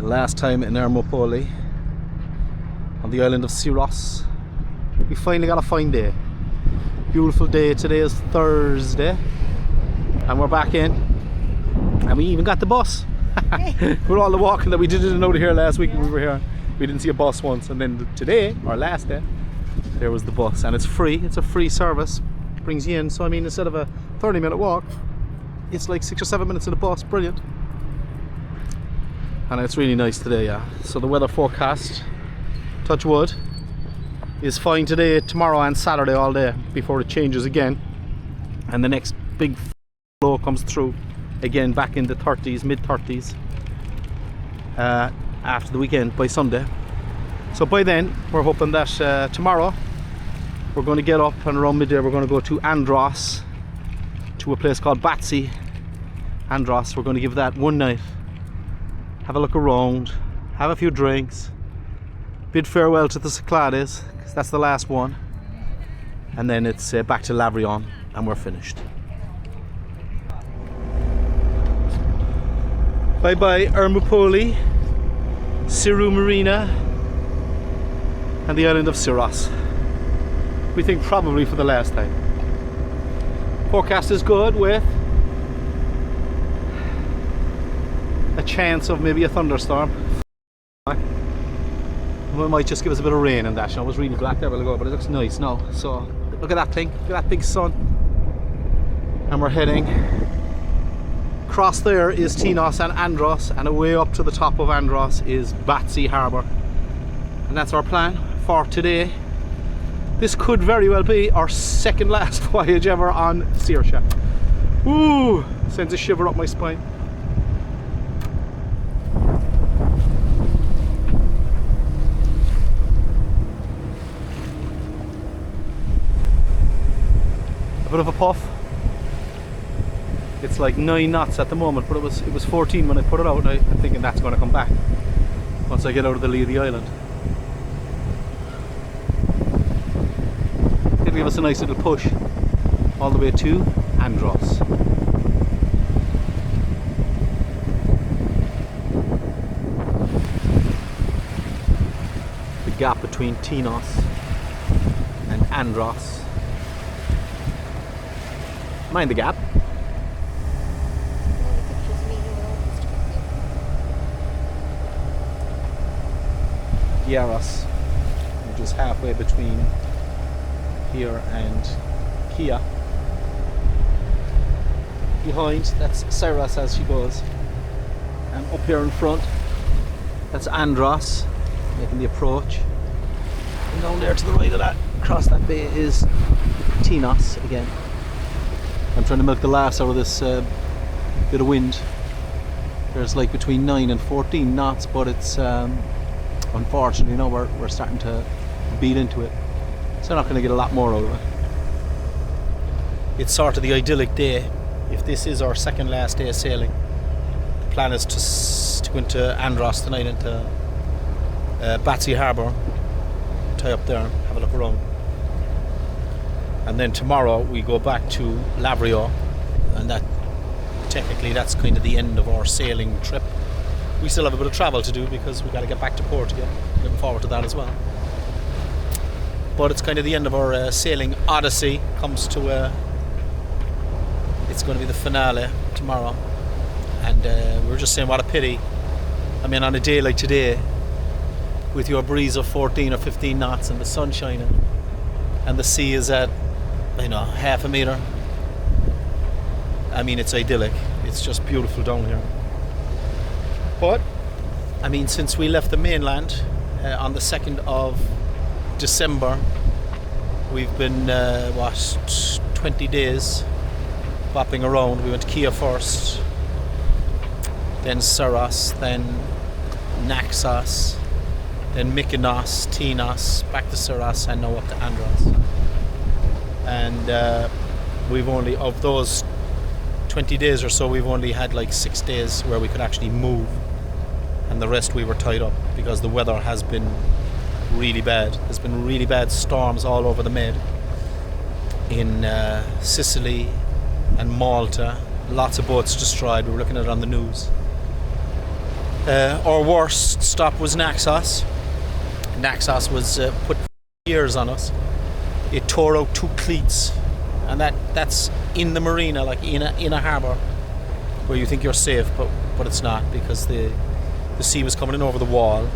last time in Ermopoli on the island of Cyros. We finally got a fine day. Beautiful day. Today is Thursday and we're back in, and we even got the bus. With all the walking that we didn't know to here last week when we were here, we didn't see a bus once, and then today, our last day, there was the bus, and it's free. It's a free service, brings you in. So I mean, instead of a 30-minute walk, it's like 6 or 7 minutes in a bus. Brilliant. And it's really nice today, yeah. So the weather forecast, touch wood, is fine today, tomorrow and Saturday all day before it changes again, and the next big flow comes through again back in the 30s, mid 30s after the weekend by Sunday. So by then we're hoping that tomorrow we're going to get up, and around midday we're going to go to Andros, to a place called Batsy. Andros, we're going to give that one night, have a look around, have a few drinks, bid farewell to the Cyclades, because that's the last one, and then it's back to Lavrio and we're finished. Bye bye Ermopoli, Siru Marina and the island of Cyros. We think probably for the last time. Forecast is good with a chance of maybe a thunderstorm. We might just give us a bit of rain and that. You know, it was really black there a while ago, but it looks nice now. So look at that thing, look at that big sun. And we're heading across. There is Tinos and Andros, and away up to the top of Andros is Batsy harbour. And that's our plan for today. This could very well be our second last voyage ever on Saoirse. Ooh, sends a shiver up my spine. A bit of a puff. It's like 9 knots at the moment, but it was 14 when I put it out, and I'm thinking that's going to come back once I get out of the lee of the island. It'll give us a nice little push all the way to Andros. The gap between Tinos and Andros. Mind the gap. Cyros, which is halfway between here and Kia. Behind, that's Cyros as she goes, and up here in front, that's Andros making the approach, and down there to the right of that, across that bay, is Tinos again. I'm trying to milk the last out of this bit of wind. There's like between 9 and 14 knots, but it's unfortunately, you know, we're starting to beat into it, so not going to get a lot more out of it. It's sort of the idyllic day. If this is our second last day of sailing, the plan is to go into Andros tonight, into Batsy harbour, tie up there, have a look around, and then tomorrow we go back to Lavrio, and that technically that's kind of the end of our sailing trip. We still have a bit of travel to do because we've got to get back to port again. Looking forward to that as well. But it's kind of the end of our sailing odyssey. Comes to it's going to be the finale tomorrow, and we were just saying what a pity. I mean, on a day like today, with your breeze of 14 or 15 knots and the sun shining, and the sea is at, you know, half a metre. I mean, it's idyllic. It's just beautiful down here. But, I mean, since we left the mainland on the 2nd of December, we've been, 20 days bopping around. We went to Kia first, then Cyros, then Naxos, then Mykonos, Tinos, back to Cyros, and now up to Andros. And we've only, of those 20 days or so, we've only had like 6 days where we could actually move, and the rest we were tied up because the weather has been really bad. There's been really bad storms all over the Med, in Sicily and Malta. Lots of boats destroyed. We were looking at it on the news. Our worst stop was Naxos. Naxos was put years on us. It tore out 2 cleats, and that's in the marina, like in a harbour, where you think you're safe, but it's not, because the sea was coming in over the wall.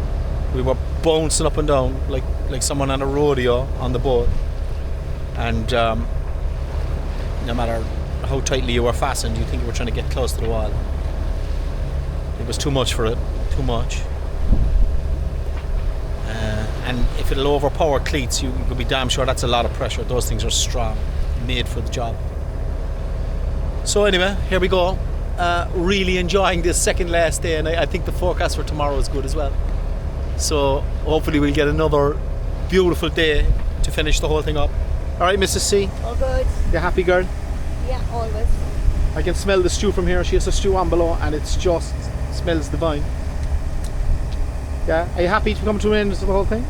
We were bouncing up and down like someone on a rodeo on the boat, and no matter how tightly you were fastened, you think you were trying to get close to the wall. It was too much for it, too much. And if it'll overpower cleats, you could be damn sure that's a lot of pressure. Those things are strong, made for the job. So anyway, here we go. Really enjoying this second last day, and I think the forecast for tomorrow is good as well. So hopefully we'll get another beautiful day to finish the whole thing up. All right, Mrs. C. All good. You happy, girl? Yeah, always. I can smell the stew from here. She has a stew on below, and it just smells divine. Yeah, are you happy to come to an end to the whole thing?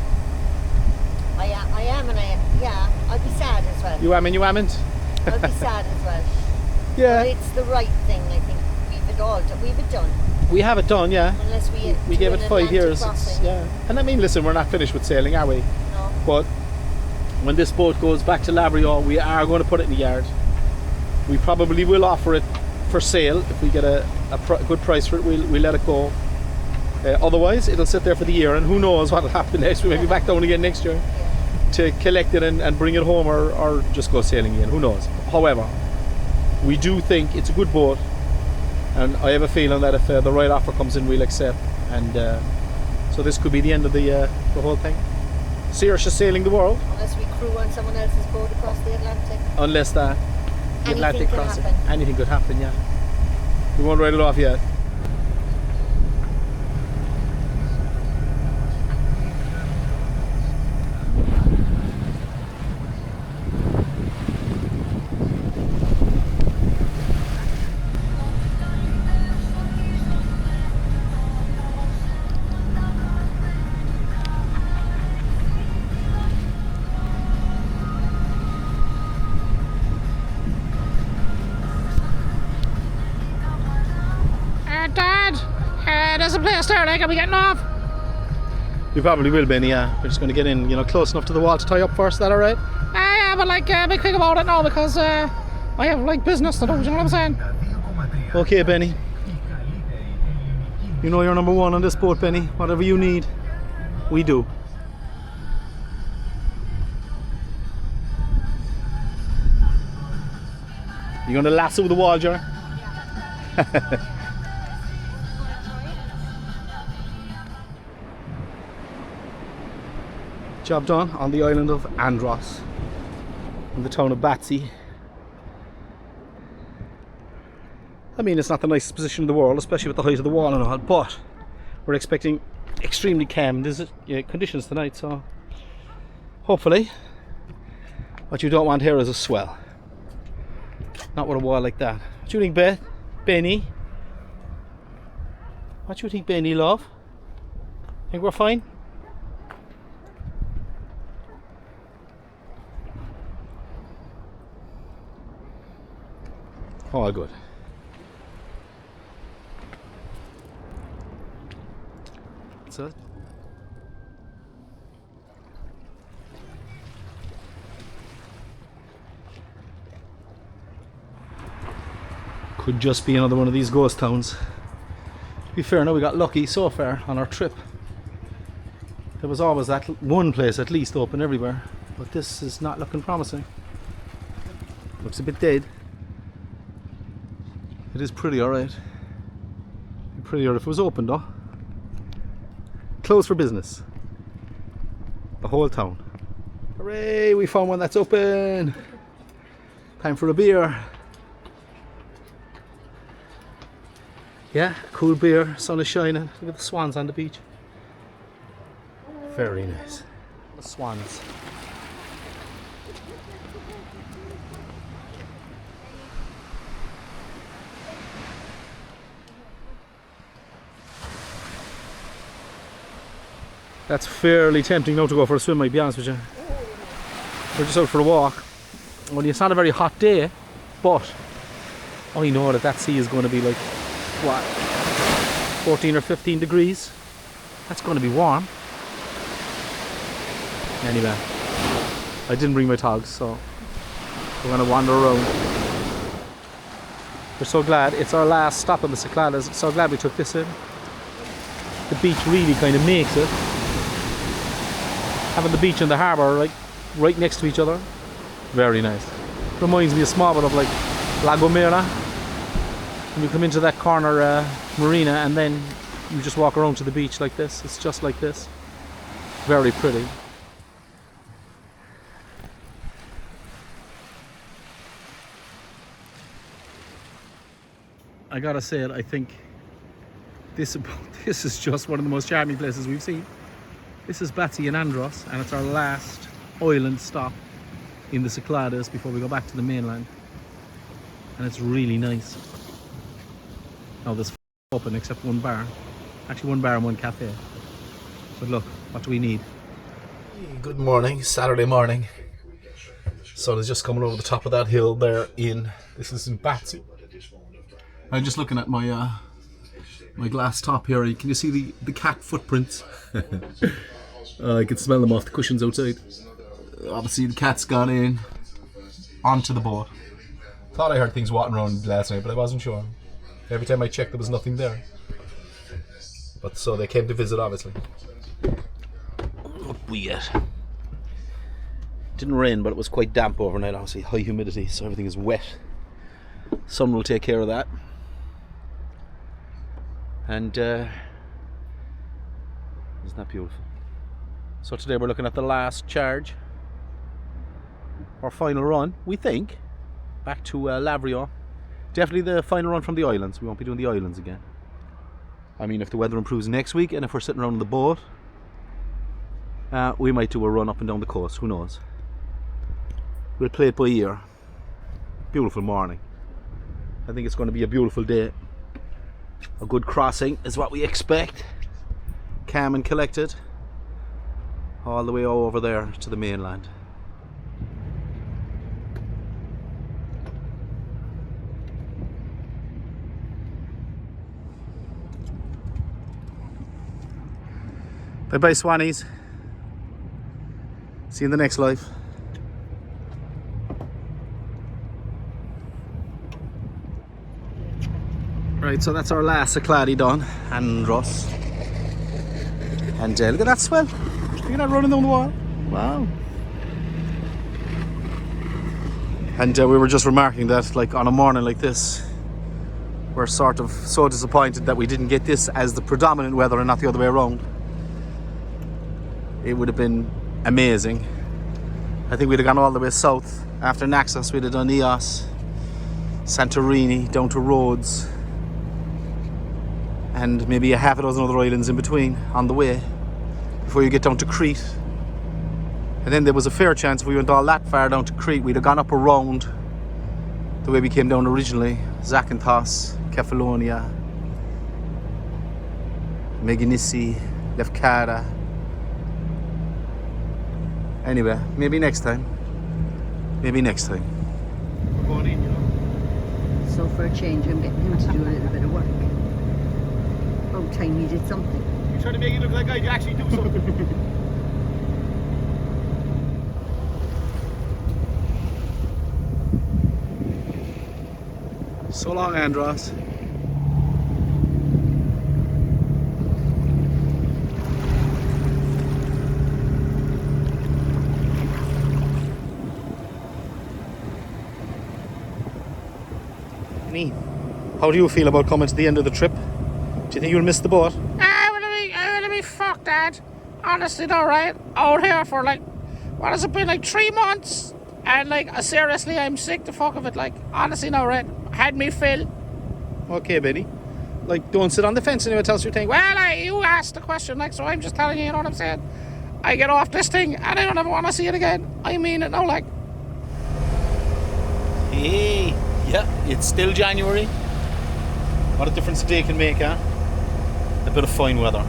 I am, and I'd be sad as well. You am and you amn't? I'd be sad as well. Yeah. But it's the right thing, I think. We've it done. We have it done, yeah. Unless we gave it 5 years. Yeah. And I mean, listen, we're not finished with sailing, are we? No. But when this boat goes back to Lavrio, we are going to put it in the yard. We probably will offer it for sale. If we get a good price for it, we'll let it go. Otherwise, it'll sit there for the year, and who knows what will happen next. We may be back down again next year to collect it and bring it home, or just go sailing again. Who knows? However, we do think it's a good boat, and I have a feeling that if the right offer comes in, we'll accept. And so this could be the end of the whole thing. Saoirse sailing the world. Unless we crew on someone else's boat across the Atlantic. Unless the Atlantic crossing. Happen. Anything could happen, yeah. We won't write it off yet. Dad, there's a place there, like, are we getting off? You probably will, Benny, yeah. We're just going to get in, close enough to the wall to tie up first. Is that alright? Yeah, but like, be quick about it now, because I have like business to do, you know what I'm saying? Okay, Benny. You know you're number one on this boat, Benny. Whatever you need, we do. You going to lasso the wall, Jar? Job done on the island of Andros in the town of Batsy. I mean, it's not the nicest position in the world, especially with the height of the wall and all, but we're expecting extremely calm conditions tonight, so hopefully. What you don't want here is a swell. Not with a wall like that. What do you think, Beth? Benny? What do you think, Benny, love? Think we're fine? Oh, good. So could just be another one of these ghost towns. To be fair, now we got lucky so far on our trip. There was always that one place at least open everywhere, but this is not looking promising. Looks a bit dead. It is pretty alright. Prettier if it was open though. Closed for business. The whole town. Hooray! We found one that's open. Time for a beer. Yeah, cool beer. Sun is shining. Look at the swans on the beach. Very nice. The swans. That's fairly tempting now to go for a swim, I'll be honest with you. We're just out for a walk. Well, it's not a very hot day, but I know that sea is going to be like, what, 14 or 15 degrees. That's going to be warm. Anyway, I didn't bring my togs, so we're going to wander around. We're so glad it's our last stop on the Cyclades. So glad we took this in. The beach really kind of makes it. Having the beach and the harbour like right next to each other, very nice. Reminds me a small bit of like La Gomera. When you come into that corner marina and then you just walk around to the beach like this. It's just like this. Very pretty. I gotta say it, I think this is just one of the most charming places we've seen. This is Batsy and Andros, and it's our last island stop in the Cyclades before we go back to the mainland. And it's really nice. Now there's open except one bar. Actually one bar and one cafe. But look, what do we need? Good morning, Saturday morning. Sun is just coming over the top of that hill there this is in Batsy. I'm just looking at my my glass top here. Can you see the cat footprints? I can smell them off the cushions outside. Obviously the cat's gone in onto the boat. Thought I heard things walking around last night, but I wasn't sure. Every time I checked there was nothing there. But so they came to visit, obviously. Look weird. Didn't rain, but it was quite damp overnight. Obviously high humidity, so everything is wet. Sun will take care of that. And isn't that beautiful? So today we're looking at the last charge, our final run, we think, back to Lavrio. Definitely the final run from the islands. We won't be doing the islands again. I mean, if the weather improves next week and if we're sitting around in the boat, we might do a run up and down the coast, who knows. We'll play it by ear. Beautiful morning. I think it's going to be a beautiful day. A good crossing is what we expect. Calm and collected. All the way over there to the mainland. Bye bye, Swannies. See you in the next life. Right, so that's our last Cyclade done, Andros. And look at that swell. Look at that running down the wall. Wow. And we were just remarking that, like, on a morning like this, we're sort of so disappointed that we didn't get this as the predominant weather and not the other way around. It would have been amazing. I think we'd have gone all the way south. After Naxos, we'd have done Eos, Santorini, down to Rhodes, and maybe a half a dozen other islands in between on the way before you get down to Crete. And then there was a fair chance if we went all that far down to Crete, we'd have gone up around the way we came down originally. Zakynthos, Kefalonia, Meganisi, Lefkada. Anyway, maybe next time. Maybe next time. So for a change, I'm getting him to do a little bit of work. About time he did something. You're trying to make it look like I actually do something. So long, Andros. How do you feel about coming to the end of the trip? Do you think you'll miss the boat? I will be fucked, Dad. Honestly, though, right? Out here for like, what has it been, like 3 months? And like, seriously, I'm sick to fuck of it. Like, honestly, no, right? Had me fill. Okay, Benny. Like, don't sit on the fence anyway, tell us your thing. Well, you asked the question, like, so I'm just telling you, you know what I'm saying? I get off this thing and I don't ever want to see it again. I mean it now, like. Hey, yeah, it's still January. What a difference a day can make, huh? A bit of fine weather.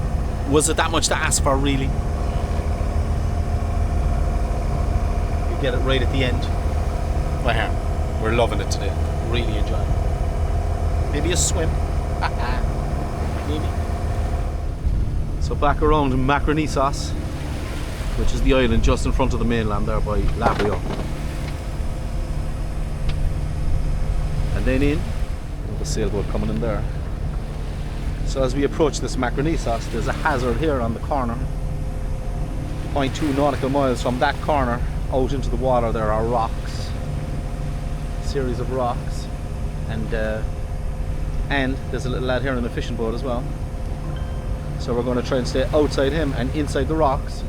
Was it that much to ask for, really? You get it right at the end. Well, we're loving it today. Really enjoying it. Maybe a swim. Maybe. So back around Macronesos, which is the island just in front of the mainland there by Lavrio. And then in, the sailboat coming in there. So as we approach this Macronesos, there's a hazard here on the corner. 0.2 nautical miles from that corner out into the water there are rocks. A series of rocks. And there's a little lad here in the fishing boat as well. So we're going to try and stay outside him and inside the rocks.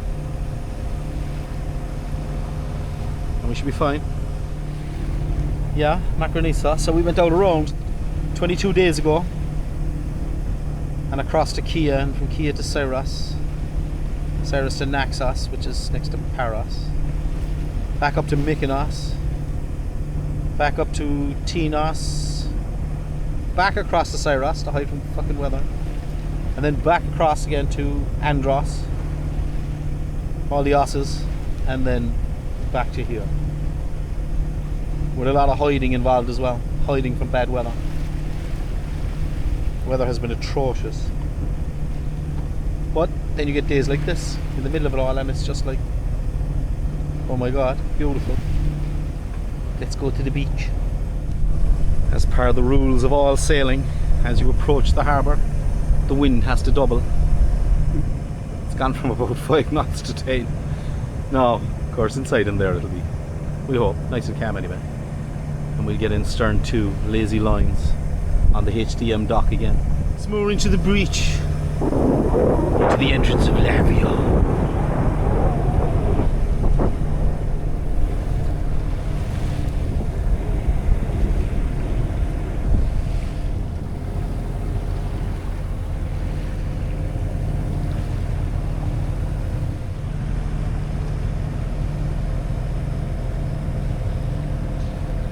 And we should be fine. Yeah, Macronesos. So we went out around 22 days ago. And across to Kia, and from Kia to Cyros. Cyros to Naxos, which is next to Paros. Back up to Mykonos. Back up to Tinos. Back across to Cyros to hide from fucking weather. And then back across again to Andros. All the osses. And then back to here. With a lot of hiding involved as well. Hiding from bad weather. The weather has been atrocious. But then you get days like this in the middle of it all, and it's just like, oh my god, beautiful. Let's go to the beach. As per the rules of all sailing, as you approach the harbour, the wind has to double. It's gone from about 5 knots to 10. No, of course inside in there it'll be, we hope, nice and calm anyway. And we'll get in stern to lazy lines on the HDM dock again. It's mooring to the breach, to the entrance of Lavrio.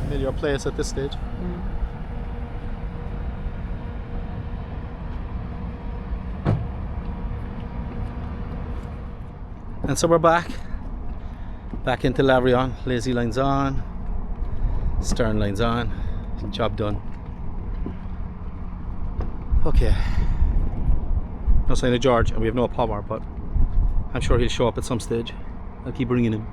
Familiar place at this stage. And so we're back into Lavrio. Lazy lines on, stern lines on, job done. Okay, no sign of George, and we have no power, but I'm sure he'll show up at some stage. I'll keep bringing him.